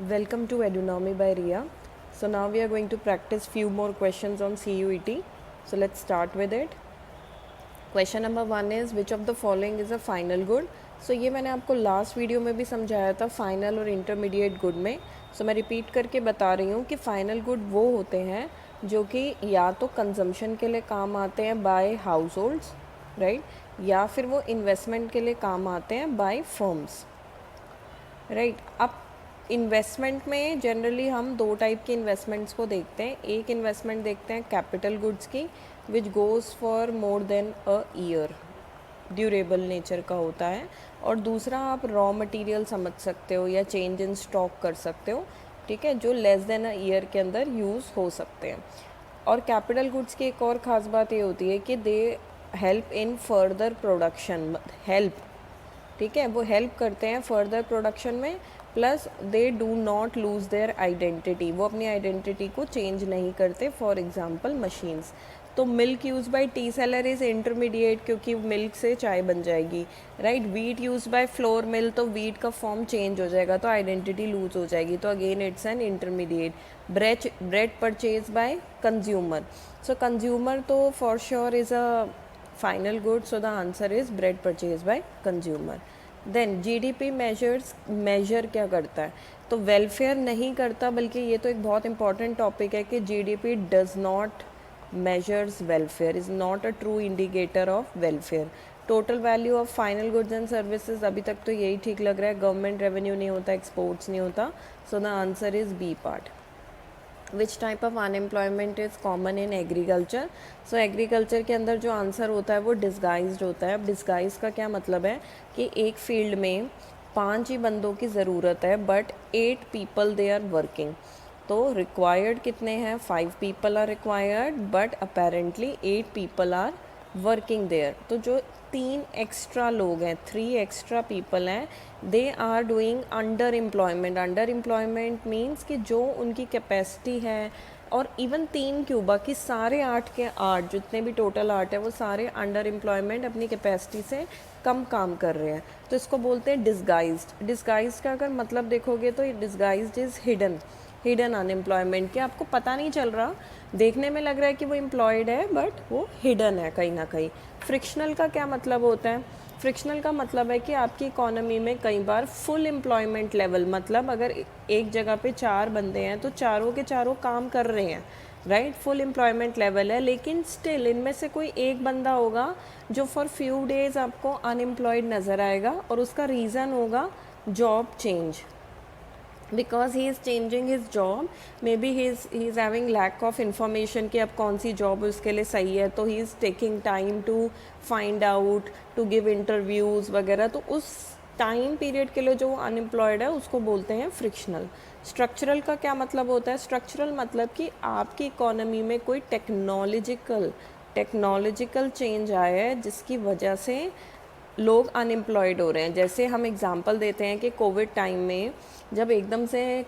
Welcome to Edunomy by Ria. So now we are going to practice few more questions on CUET. So let's start with it. Question number 1 is which of the following is a final good? So ये मैंने आपको last video में भी समझाया था final और intermediate good में. सो मैं रिपीट करके बता रही हूँ कि फाइनल गुड वो होते हैं जो कि या तो कंजम्पशन के लिए काम आते हैं बाय हाउस होल्ड्स, राइट, या फिर वो इन्वेस्टमेंट के लिए काम आते हैं बाय फर्म्स, राइट. अब इन्वेस्टमेंट में जनरली हम दो टाइप के इन्वेस्टमेंट्स को देखते हैं. एक इन्वेस्टमेंट देखते हैं कैपिटल गुड्स की विच goes for more than a year, durable nature का होता है. और दूसरा आप रॉ मटेरियल समझ सकते हो या चेंज इन स्टॉक कर सकते हो, ठीक है, जो लेस देन अ ईयर के अंदर यूज़ हो सकते हैं. और कैपिटल गुड्स की एक और ख़ास बात ये होती है कि they help in further production, help, ठीक है, वो हेल्प करते हैं फर्दर प्रोडक्शन में. Plus they do not lose their identity, वो अपनी आइडेंटिटी को चेंज नहीं करते. For example machines. तो milk use by tea seller is intermediate क्योंकि मिल्क से चाय बन जाएगी, right. Wheat use by flour mill, तो वीट का फॉर्म चेंज हो जाएगा तो आइडेंटिटी लूज हो जाएगी, तो again it's an intermediate. Bread purchase by consumer, so consumer तो for sure is a final good, so the answer is bread purchase by consumer. Then GDP measure क्या करता है? तो वेलफेयर नहीं करता, बल्कि ये तो एक बहुत इंपॉर्टेंट टॉपिक है कि GDP does not measures welfare, is not a true indicator of welfare. Total value of final goods and services, अभी तक तो यही ठीक लग रहा है. गवर्नमेंट रेवेन्यू नहीं होता, एक्सपोर्ट्स नहीं होता, so the answer is B part. Which type of unemployment is common in agriculture? So agriculture के अंदर जो आंसर होता है वो डिस्गाइज्ड होता है. अब डिस्गाइज का क्या मतलब है कि एक फील्ड में 5 ही बंदों की ज़रूरत है but 8 people they are working. तो रिक्वायर्ड कितने हैं? 5 people are required but apparently 8 people are working there. तो जो 3 एक्स्ट्रा लोग हैं, 3 एक्स्ट्रा पीपल हैं, they are doing under employment. Under employment means कि जो उनकी कैपेसिटी है, और इवन 3 क्यों, बाकी सारे 8 के 8 जितने भी टोटल 8 है वो सारे अंडर एम्प्लॉयमेंट अपनी कैपेसिटी से कम काम कर रहे हैं. तो इसको बोलते हैं डिस्गाइज्ड. डिस्गाइज्ड का अगर मतलब देखोगे तो disguised is hidden. Hidden unemployment, कि आपको पता नहीं चल रहा, देखने में लग रहा है कि वो एम्प्लॉयड है बट वो हिडन है कहीं ना कहीं. फ्रिक्शनल का क्या मतलब होता है? फ्रिक्शनल का मतलब है कि आपकी इकोनॉमी में कई बार फुल एम्प्लॉयमेंट लेवल, मतलब अगर एक जगह पे 4 बंदे हैं तो चारों के चारों काम कर रहे हैं, राइट, फुल एम्प्लॉयमेंट लेवल है. लेकिन स्टिल इनमें से कोई एक बंदा होगा जो फॉर फ्यू डेज आपको अनएम्प्लॉयड नज़र आएगा, और उसका रीज़न होगा job change. Because he is changing his job, may be he is having lack of information कि अब कौन सी जॉब उसके लिए सही है, तो he is taking time to find out, to give interviews वगैरह. तो उस टाइम पीरियड के लिए जो अनएम्प्लॉयड है उसको बोलते हैं फ्रिक्शनल. स्ट्रक्चरल का क्या मतलब होता है? स्ट्रक्चरल मतलब कि आपकी इकोनॉमी में कोई टेक्नोलॉजिकल चेंज आया है जिसकी वजह से लोग अनएम्प्लॉयड हो रहे हैं. जैसे हम एग्जांपल देते हैं कि कोविड टाइम में जब एकदम से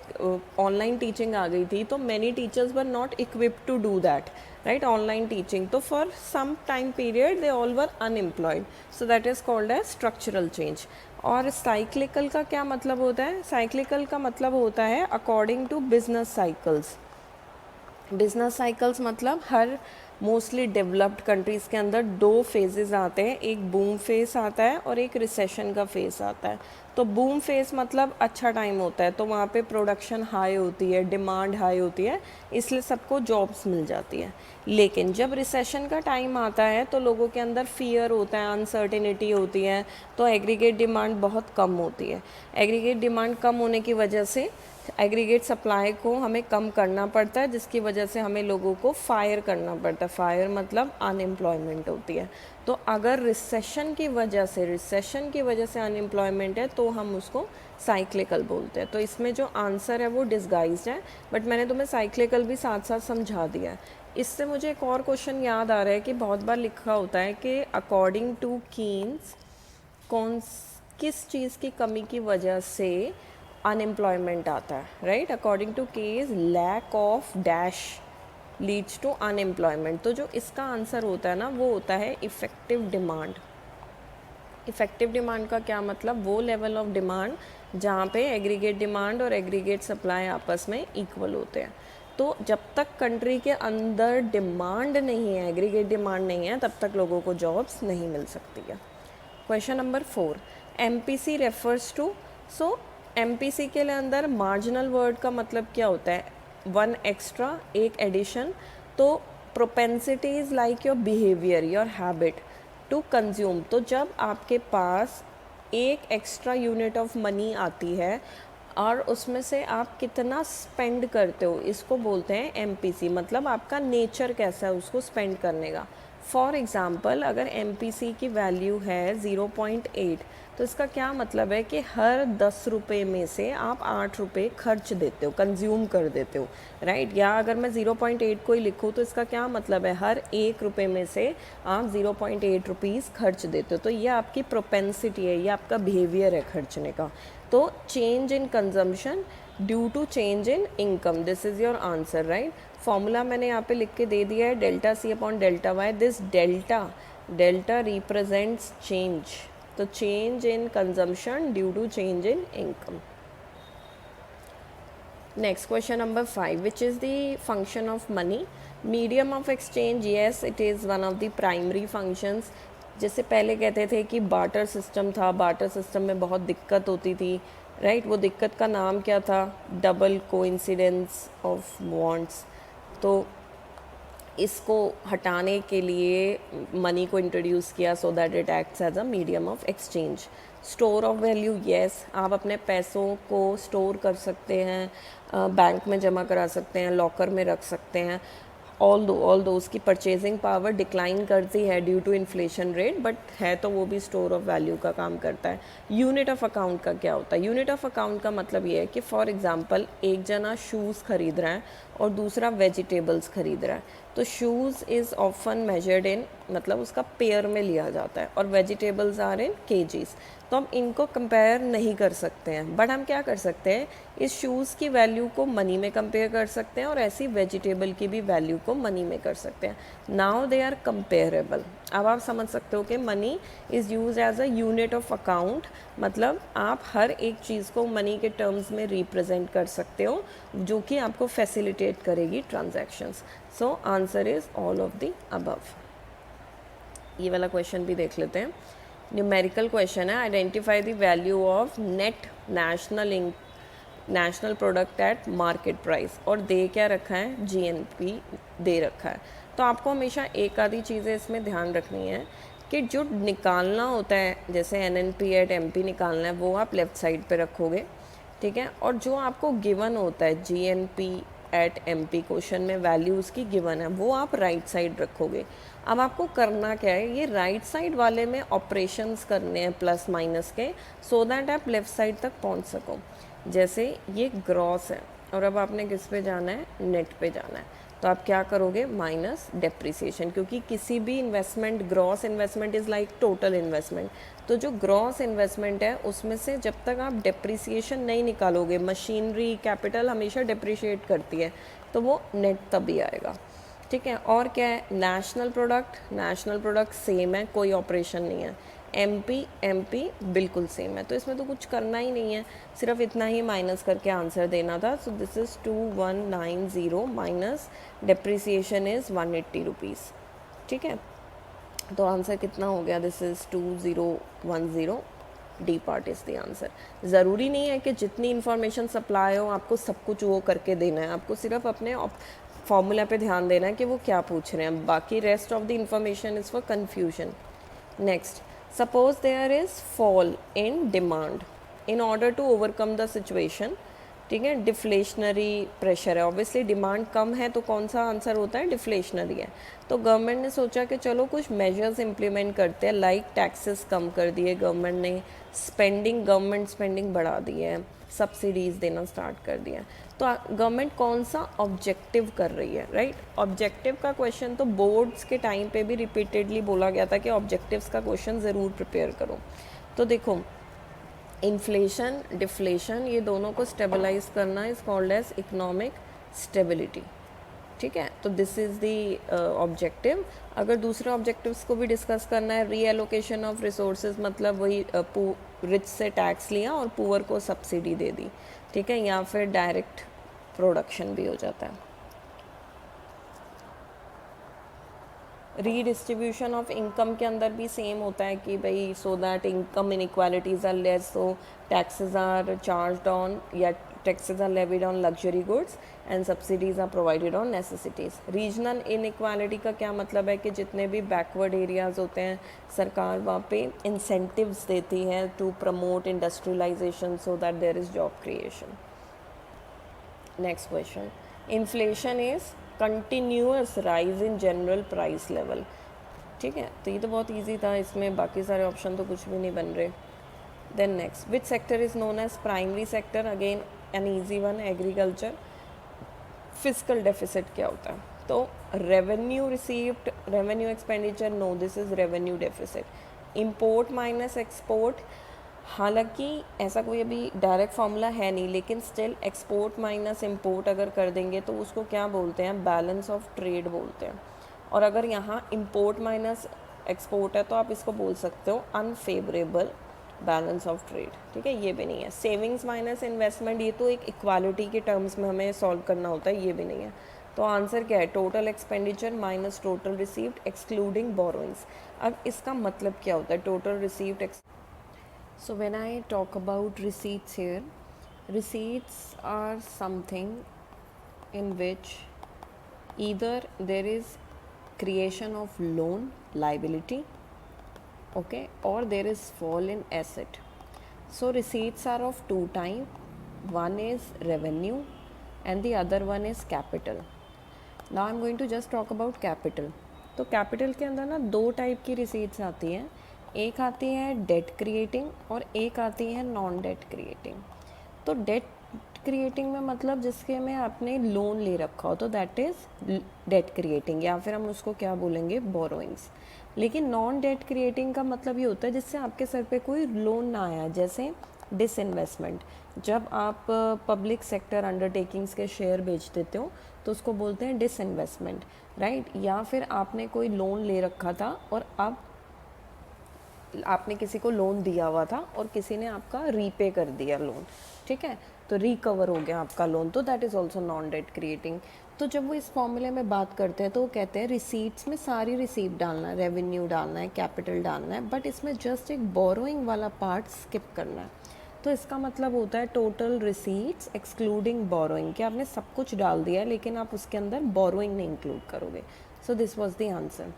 ऑनलाइन टीचिंग आ गई थी तो many teachers were not equipped to do that, right, online teaching. तो for some time period they all were unemployed, so that is called as structural change. और साइक्लिकल का क्या मतलब होता है? साइक्लिकल का मतलब होता है according to business cycles. Business cycles मतलब हर मोस्टली डेवलप्ड कंट्रीज़ के अंदर 2 फेजेस आते हैं, एक बूम फेस आता है और एक रिसेशन का फेस आता है. तो बूम फेस मतलब अच्छा टाइम होता है, तो वहाँ पे प्रोडक्शन हाई होती है, डिमांड हाई होती है, इसलिए सबको जॉब्स मिल जाती है. लेकिन जब रिसेशन का टाइम आता है तो लोगों के अंदर फियर होता है, अनसर्टिनिटी होती है, तो एग्रीगेट डिमांड बहुत कम होती है. एग्रीगेट डिमांड कम होने की वजह से एग्रीगेट सप्लाई को हमें कम करना पड़ता है, जिसकी वजह से हमें लोगों को फायर करना पड़ता है. फायर मतलब अनएम्प्लॉयमेंट होती है. तो अगर रिसेशन की वजह से अनएम्प्लॉयमेंट है तो हम उसको साइक्लिकल बोलते हैं. तो इसमें जो आंसर है वो डिस्गाइज्ड है, बट मैंने तुम्हें साइक्लिकल भी साथ साथ समझा दिया है. इससे मुझे एक और क्वेश्चन याद आ रहा है कि बहुत बार लिखा होता है कि अकॉर्डिंग टू कीन्स किस चीज़ की कमी की वजह से अनएम्प्लॉयमेंट आता है, right. According to case lack of dash leads to unemployment. तो जो इसका आंसर होता है ना वो होता है इफ़ेक्टिव डिमांड. इफ़ेक्टिव डिमांड का क्या मतलब? वो लेवल ऑफ डिमांड जहाँ पे एग्रीगेट डिमांड और एग्रीगेट सप्लाई आपस में इक्वल होते हैं। तो जब तक कंट्री के अंदर डिमांड नहीं है, एग्रीगेट डिमांड नहीं है, तब तक लोगों को जॉब्स नहीं मिल सकती है। Question number 4, MPC refers to. So MPC के लिए अंदर मार्जिनल वर्ड का मतलब क्या होता है? वन एक्स्ट्रा, एक एडिशन। तो propensity is like your behaviour, your habit to consume. तो जब आपके पास एक एक्स्ट्रा यूनिट ऑफ मनी आती है और उसमें से आप कितना स्पेंड करते हो, इसको बोलते हैं MPC। मतलब आपका नेचर कैसा है उसको स्पेंड करने का। फॉर एग्ज़ाम्पल अगर MPC की वैल्यू है 0.8, तो इसका क्या मतलब है कि हर 10 रुपये में से आप 8 रुपये खर्च देते हो, कंज्यूम कर देते हो, राइट। या अगर मैं 0.8 को ही लिखूँ तो इसका क्या मतलब है? हर 1 रुपये में से आप 0.8 रुपीज़ खर्च देते हो। तो ये आपकी प्रोपेंसिटी है, ये आपका बिहेवियर है खर्चने का। तो change in consumption due to change in income, this is your answer, right. Formula मैंने यहाँ पे लिख के दे दिया है, delta C upon delta Y. This delta represents change, तो change in consumption due to change in income. Next question number 5, which is the function of money? Medium of exchange, yes it is one of the primary functions. जैसे पहले कहते थे कि barter system था, barter system में बहुत दिक्कत होती थी, राइट। वो दिक्कत का नाम क्या था? Double coincidence of wants. तो इसको हटाने के लिए मनी को इंट्रोड्यूस किया so that it acts as a medium of exchange. Store of value, yes, आप अपने पैसों को स्टोर कर सकते हैं, बैंक में जमा करा सकते हैं, लॉकर में रख सकते हैं। ऑल दो उसकी परचेजिंग पावर डिक्लाइन करती है due to inflation rate, but है तो वो भी स्टोर ऑफ वैल्यू का काम करता है। यूनिट ऑफ अकाउंट का क्या होता है? यूनिट ऑफ अकाउंट का मतलब ये है कि फॉर एग्जांपल एक जना शूज़ खरीद रहा है और दूसरा वेजिटेबल्स खरीद रहा है, तो shoes is often measured in, मतलब उसका पेयर में लिया जाता है, और वेजिटेबल्स आर इन केजीज। तो हम इनको कंपेयर नहीं कर सकते हैं, बट हम क्या कर सकते हैं, इस शूज़ की वैल्यू को मनी में कंपेयर कर सकते हैं और ऐसी वेजिटेबल की भी वैल्यू को मनी में कर सकते हैं। Now they are comparable. अब आप समझ सकते हो कि money is use as a unit of account, मतलब आप हर एक चीज़ को मनी के टर्म्स में रिप्रेजेंट कर सकते हो, जो कि आपको फैसिलिटेट करेगी transactions. So answer is all of the above. ये वाला क्वेश्चन भी देख लेते हैं। न्यूमेरिकल क्वेश्चन है, identify the value of net national product at market price, और दे क्या रखा है? GNP दे रखा है। तो आपको हमेशा एक आधी चीज़ें इसमें ध्यान रखनी है कि जो निकालना होता है, जैसे NNP एट MP निकालना है, वो आप लेफ़्ट साइड पे रखोगे, ठीक है। और जो आपको गिवन होता है GNP एट MP, क्वेश्चन में वैल्यू उसकी गिवन है, वो आप राइट साइड रखोगे। अब आपको करना क्या है, ये राइट साइड वाले में ऑपरेशंस करने हैं प्लस माइनस के, सो दैट आप लेफ़्ट साइड तक पहुंच सको। जैसे ये ग्रॉस है और अब आपने किस पे जाना है? नेट पे जाना है। तो आप क्या करोगे? माइनस डेप्रिसिएशन, क्योंकि किसी भी investment, gross investment is like total investment. तो जो ग्रॉस इन्वेस्टमेंट है उसमें से जब तक आप डेप्रिसिएशन नहीं निकालोगे, मशीनरी कैपिटल हमेशा डेप्रिशिएट करती है, तो वो नेट तभी आएगा, ठीक है। और क्या है? नेशनल प्रोडक्ट सेम है, कोई ऑपरेशन नहीं है। MP बिल्कुल सेम है, तो इसमें तो कुछ करना ही नहीं है, सिर्फ इतना ही माइनस करके आंसर देना था। So this is 2190 minus depreciation is 180 rupees, ठीक है। तो आंसर कितना हो गया? This is 2010। D part is the answer. ज़रूरी नहीं है कि जितनी इन्फॉर्मेशन सप्लाई हो आपको सब कुछ वो करके देना है, आपको सिर्फ अपने फॉर्मूला पे ध्यान देना है कि वो क्या पूछ रहे हैं, बाकी rest of the information is for confusion. Next, suppose there is fall in demand in order to overcome the situation, ठीक है। डिफ्लेशनरी प्रेशर है, ऑब्वियसली डिमांड कम है तो कौन सा आंसर होता है? डिफ्लेशनरी है। तो गवर्नमेंट ने सोचा कि चलो कुछ मेजर्स इम्प्लीमेंट करते हैं, लाइक टैक्सेस कम कर दिए गवर्नमेंट ने, गवर्नमेंट स्पेंडिंग बढ़ा दी है, सब्सिडीज़ देना स्टार्ट कर दिया। तो गवर्नमेंट कौन सा ऑब्जेक्टिव कर रही है, राइट। ऑब्जेक्टिव का क्वेश्चन तो बोर्ड्स के टाइम पे भी रिपीटेडली बोला गया था कि ऑब्जेक्टिव्स का क्वेश्चन ज़रूर प्रिपेयर करो। तो देखो, इन्फ्लेशन, डिफ्लेशन, ये दोनों को स्टेबलाइज करना is called as economic stability, ठीक है। तो दिस इज़ द ऑब्जेक्टिव। अगर दूसरे ऑब्जेक्टिव्स को भी डिस्कस करना है, रीएलोकेशन ऑफ रिसोर्सेज, मतलब वही रिच से टैक्स लिया और पुअर को सब्सिडी दे दी, ठीक है, या फिर डायरेक्ट प्रोडक्शन भी हो जाता है। रीडिस्ट्रीब्यूशन ऑफ इनकम के अंदर भी सेम होता है कि भाई so that income inequalities are less, so taxes are charged on या taxes are levied on luxury goods and subsidies are provided on necessities. Regional inequality का क्या मतलब है कि जितने भी बैकवर्ड एरियाज़ होते हैं सरकार वहाँ पे इंसेंटिव्स देती है to promote industrialisation so that there is job creation. Next question, inflation is continuous rise in general price level, ठीक है, तो ये तो बहुत इजी था, इसमें बाकी सारे ऑप्शन तो कुछ भी नहीं बन रहे। Then next, which sector is known as primary sector, again an easy one, agriculture. Physical deficit क्या होता है, तो revenue received, revenue expenditure, no this is revenue deficit. Import minus export, हालांकि ऐसा कोई अभी डायरेक्ट फार्मूला है नहीं, लेकिन स्टिल एक्सपोर्ट माइनस इंपोर्ट अगर कर देंगे तो उसको क्या बोलते हैं, बैलेंस ऑफ ट्रेड बोलते हैं। और अगर यहाँ इंपोर्ट माइनस एक्सपोर्ट है तो आप इसको बोल सकते हो अनफेवरेबल बैलेंस ऑफ ट्रेड, ठीक है, ये भी नहीं है। सेविंग्स माइनस इन्वेस्टमेंट, ये तो एक इक्वालिटी के टर्म्स में हमें सॉल्व करना होता है, ये भी नहीं है। तो आंसर क्या है, total expenditure minus total received excluding borrowings. अब इसका मतलब क्या होता है, total received. So when I talk about receipts here, receipts are something in which either there is creation of loan liability, okay, or there is fall in asset. So receipts are of two type, one is revenue and the other one is capital. Now I'm going to just talk about capital. तो capital के अंदर ना दो type की receipts आती हैं, एक आती है डेट क्रिएटिंग और एक आती है नॉन डेट क्रिएटिंग। तो डेट क्रिएटिंग में मतलब जिसके में आपने लोन ले रखा हो तो दैट इज़ डेट क्रिएटिंग, या फिर हम उसको क्या बोलेंगे, बोरोइंग्स। लेकिन नॉन डेट क्रिएटिंग का मतलब ये होता है जिससे आपके सर पे कोई लोन ना आया, जैसे डिसइन्वेस्टमेंट। जब आप पब्लिक सेक्टर अंडरटेकिंग्स के शेयर बेच देते हो तो उसको बोलते हैं डिसइन्वेस्टमेंट, राइट। या फिर आपने कोई लोन ले रखा था और अब आपने किसी को लोन दिया हुआ था और किसी ने आपका रीपे कर दिया लोन, ठीक है, तो रिकवर हो गया आपका लोन, तो that is also non debt creating. तो जब वो इस फॉर्मूले में बात करते हैं तो वो कहते हैं रिसीट्स में सारी रिसीट डालना है, रेवेन्यू डालना है, कैपिटल डालना है, बट इसमें जस्ट एक बोरोइंग वाला पार्ट स्किप करना है। तो इसका मतलब होता है टोटल रिसीट्स एक्सक्लूडिंग बोरोइंग, कि आपने सब कुछ डाल दिया है लेकिन आप उसके अंदर बोरोइंग नहीं इंक्लूड करोगे। So this was the answer.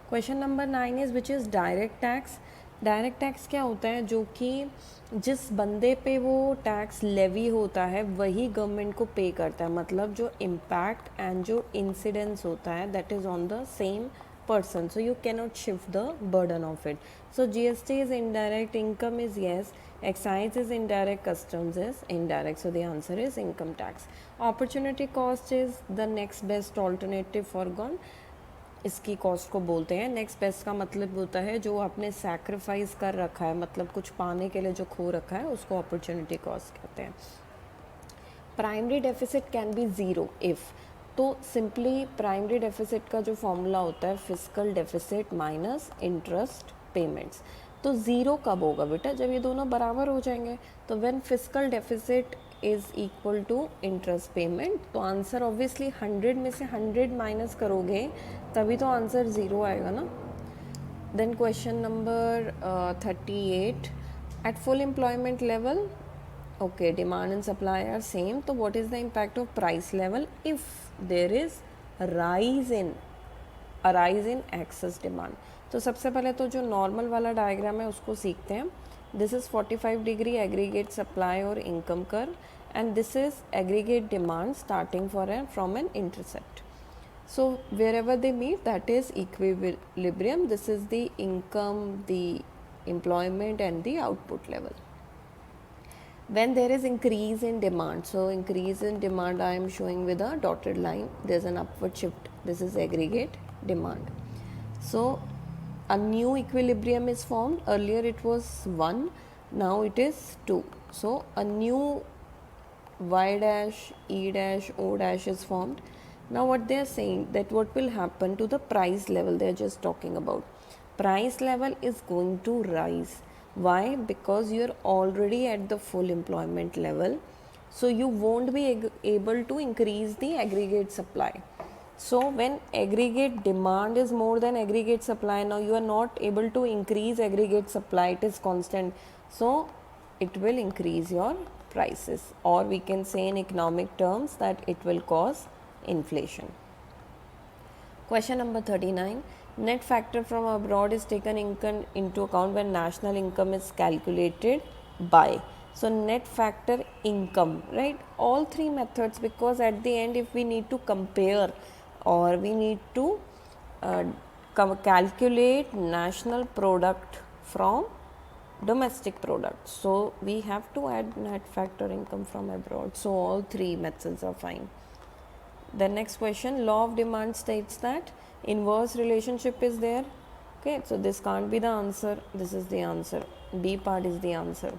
Question number 9 is which is direct tax. Direct tax क्या होता है, जो कि जिस बंदे पे वो टैक्स लेवी होता है वही गवर्नमेंट को पे करता है, मतलब जो इम्पैक्ट एंड जो इंसिडेंस होता है that is on the same person, so you cannot shift the burden of it. So GST is indirect, income is yes, excise is indirect, customs is indirect, so the answer is income tax. Opportunity cost is the next best alternative foregone, इसकी cost को बोलते हैं। Next best का मतलब होता है जो आपने सैक्रिफाइस कर रखा है, मतलब कुछ पाने के लिए जो खो रखा है उसको अपॉर्चुनिटी कॉस्ट कहते हैं। Primary deficit can be zero if, तो सिंपली प्राइमरी डेफिसिट का जो फॉर्मूला होता है physical deficit minus interest payments. तो ज़ीरो कब होगा बेटा, जब ये दोनों बराबर हो जाएंगे। तो when physical deficit is equal to interest payment, तो आंसर ऑब्वियसली 100 में से 100 माइनस करोगे तभी तो आंसर ज़ीरो आएगा ना। Then question number 38, at full employment level, okay, demand and supply are same, so what is the impact of price level if there is a rise in excess demand। तो सबसे पहले तो जो normal वाला diagram है उसको सीखते हैं। This is 45 degree aggregate supply और income curve, and this is aggregate demand starting from an intercept. So wherever they meet, that is equilibrium. This is the income, the employment and the output level. When there is increase in demand, so increase in demand I am showing with a dotted line, there's an upward shift, this is aggregate demand. So a new equilibrium is formed, earlier it was 1, now it is 2, so a new y dash, e dash, o dash is formed. Now what they are saying, that what will happen to the price level, they are just talking about price level is going to rise. Why? Because you are already at the full employment level, so you won't be able to increase the aggregate supply. So when aggregate demand is more than aggregate supply, now you are not able to increase aggregate supply, it is constant, so it will increase your prices, or we can say in economic terms that it will cause inflation. Question number 39. Net factor from abroad is taken into account when national income is calculated by. So net factor income, right? All three methods, because at the end if we need to compare or we need to calculate national product from domestic product, so we have to add net factor income from abroad. So all three methods are fine. The next question, law of demand states that inverse relationship is there. Okay, so this can't be the answer, this is the answer. B part is the answer.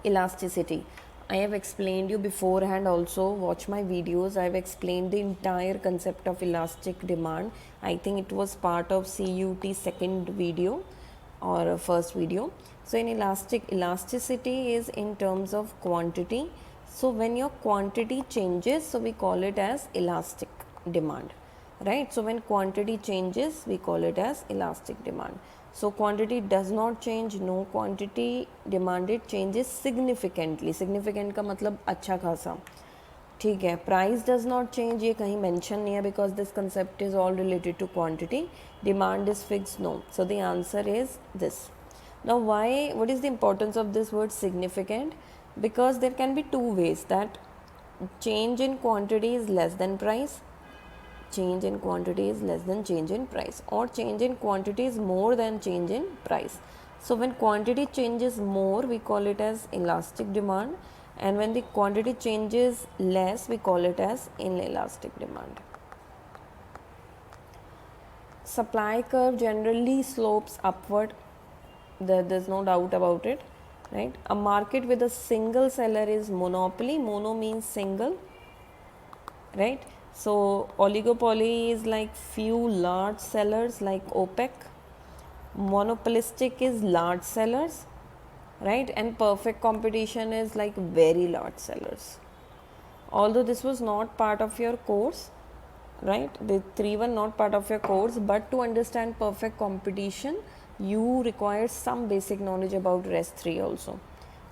Elasticity. I have explained you beforehand also, watch my videos. I have explained the entire concept of elastic demand. I think it was part of CUT second video or first video. So in elasticity is in terms of quantity. So when your quantity changes, so we call it as elastic demand, right? So when quantity changes, we call it as elastic demand. So quantity does not change, no quantity demanded changes significantly. Significant का मतलब अच्छा खासा, ठीक है. Price does not change, ये कहीं mention नहीं है, because this concept is all related to quantity. Demand is fixed, no. So the answer is this. Now why, what is the importance of this word significant? Because there can be two ways, that change in quantity is less than price, change in quantity is less than change in price, or change in quantity is more than change in price. So when quantity changes more, we call it as elastic demand, and when the quantity changes less, we call it as inelastic demand. Supply curve generally slopes upward, there's no doubt about it, right? A market with a single seller is monopoly. Mono means single, right? So oligopoly is like few large sellers like OPEC. Monopolistic is large sellers, right? And perfect competition is like very large sellers. Although this was not part of your course, right? The three were not part of your course, but to understand perfect competition, you require some basic knowledge about rest 3 also.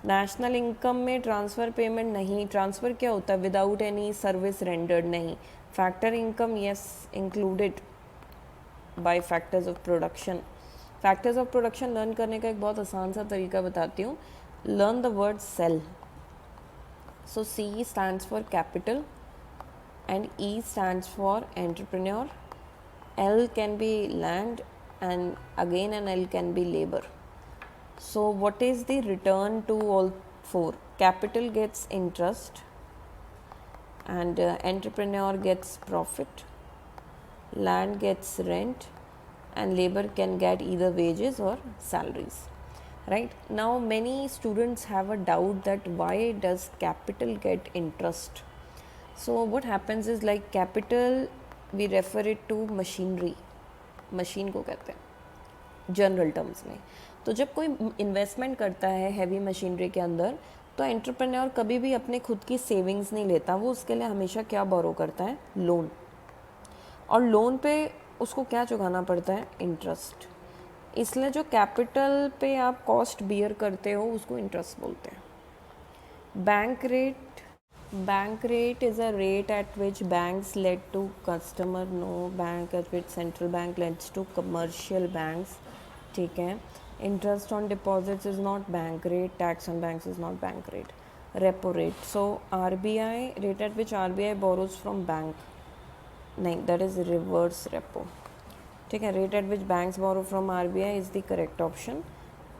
National income में transfer payment नहीं. Transfer क्या होता है? Without any service rendered नहीं. Factor income yes included by factors of production. Factors of production learn करने का एक बहुत आसान सा तरीका बताती हूँ. Learn the word cell. So C stands for capital and E stands for entrepreneur. L can be land and again an L can be labor. So what is the return to all four? Capital gets interest and entrepreneur gets profit, land gets rent, and labor can get either wages or salaries. Right now many students have a doubt that why does capital get interest. So what happens is, like capital we refer it to machinery, machine को कहते हैं general terms में. तो जब कोई investment करता है heavy machinery के अंदर, तो एंटरप्रेन्योर कभी भी अपने खुद की सेविंग्स नहीं लेता, वो उसके लिए हमेशा क्या बोरो करता है? लोन. और लोन पे उसको क्या चुकाना पड़ता है? इंटरेस्ट. इसलिए जो कैपिटल पे आप कॉस्ट बियर करते हो उसको इंटरेस्ट बोलते हैं. Bank rate is a rate at which banks lend to customer. No bank at which central bank lends to commercial banks. ठीक है. Interest on deposits is not bank rate. Tax on banks is not bank rate. Repo rate. So RBI rate at which RBI borrows from bank. नहीं, that is reverse repo. ठीक है. Rate at which banks borrow from RBI is the correct option,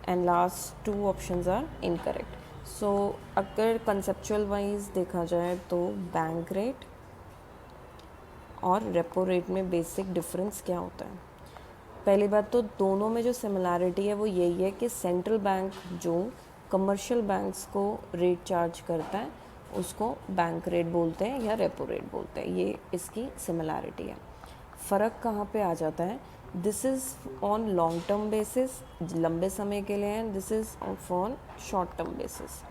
and last two options are incorrect. सो अगर conceptual wise देखा जाए तो bank rate और repo rate में basic difference क्या होता है? पहली बात तो दोनों में जो सिमिलैरिटी है वो यही है कि सेंट्रल बैंक जो कमर्शियल बैंक्स को रेट चार्ज करता है उसको बैंक रेट बोलते हैं या रेपो रेट बोलते हैं. ये इसकी सिमिलैरिटी है. फ़र्क कहाँ पे आ जाता है this is on long term basis, लंबे समय के लिए, and this is on short term basis.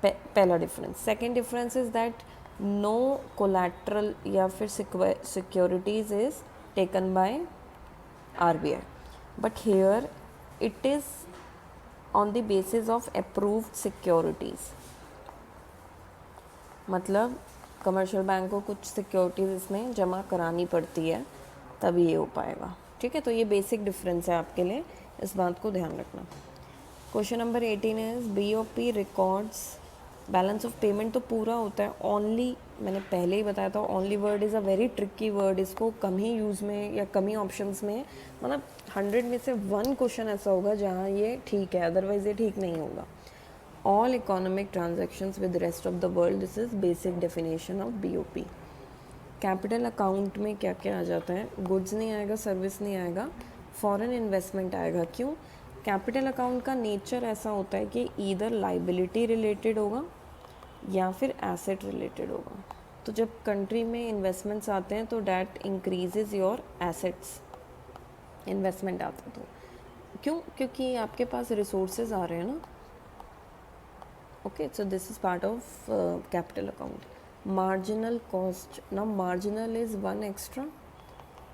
पहला difference. Second difference is that no collateral या फिर securities is taken by RBI, but here it is on the basis of approved securities. मतलब commercial bank को कुछ securities इसमें जमा करानी पड़ती है तभी ये हो पाएगा. ठीक है, तो ये बेसिक डिफरेंस है आपके लिए, इस बात को ध्यान रखना. Question number 18 is BOP records balance of payment. तो पूरा होता है ओनली, मैंने पहले ही बताया था, only word is a very tricky word. इसको कम ही यूज़ में या कम ही ऑप्शंस में, मतलब 100 में से 1 क्वेश्चन ऐसा होगा जहाँ ये ठीक है, अदरवाइज ये ठीक नहीं होगा. All economic transactions with rest of the world, this is basic definition of BOP. Capital account में क्या क्या आ जाता है? गुड्स नहीं आएगा, सर्विस नहीं आएगा, फॉरेन इन्वेस्टमेंट आएगा. क्यों? कैपिटल अकाउंट का नेचर ऐसा होता है कि ईदर लाइबिलिटी रिलेटेड होगा या फिर एसेट रिलेटेड होगा. तो जब कंट्री में इन्वेस्टमेंट्स आते हैं तो that increases your assets. Investment आता तो क्यों? क्योंकि आपके पास रिसोर्सेज आ रहे हैं ना. Okay, so this is part of capital account. Marginal cost. ना मार्जिनल इज़ 1 एक्स्ट्रा.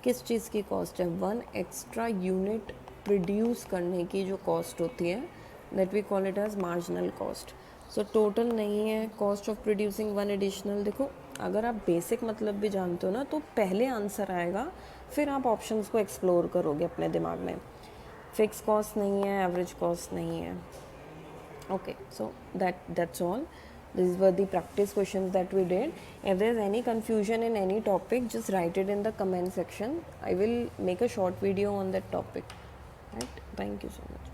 किस चीज़ की कॉस्ट है? 1 एक्स्ट्रा यूनिट प्रोड्यूस करने की जो कॉस्ट होती है, that we call it as marginal cost. So total नहीं है कॉस्ट ऑफ प्रोड्यूसिंग 1 एडिशनल. देखो, अगर आप बेसिक मतलब भी जानते हो ना तो पहले आंसर आएगा, फिर आप ऑप्शंस को एक्सप्लोर करोगे अपने दिमाग में. फिक्स कॉस्ट नहीं है, एवरेज कॉस्ट नहीं है. Okay, so that's all. These were the practice questions that we did. If there's any confusion in any topic, just write it in the comment section. I will make a short video on that topic. Right? Thank you so much.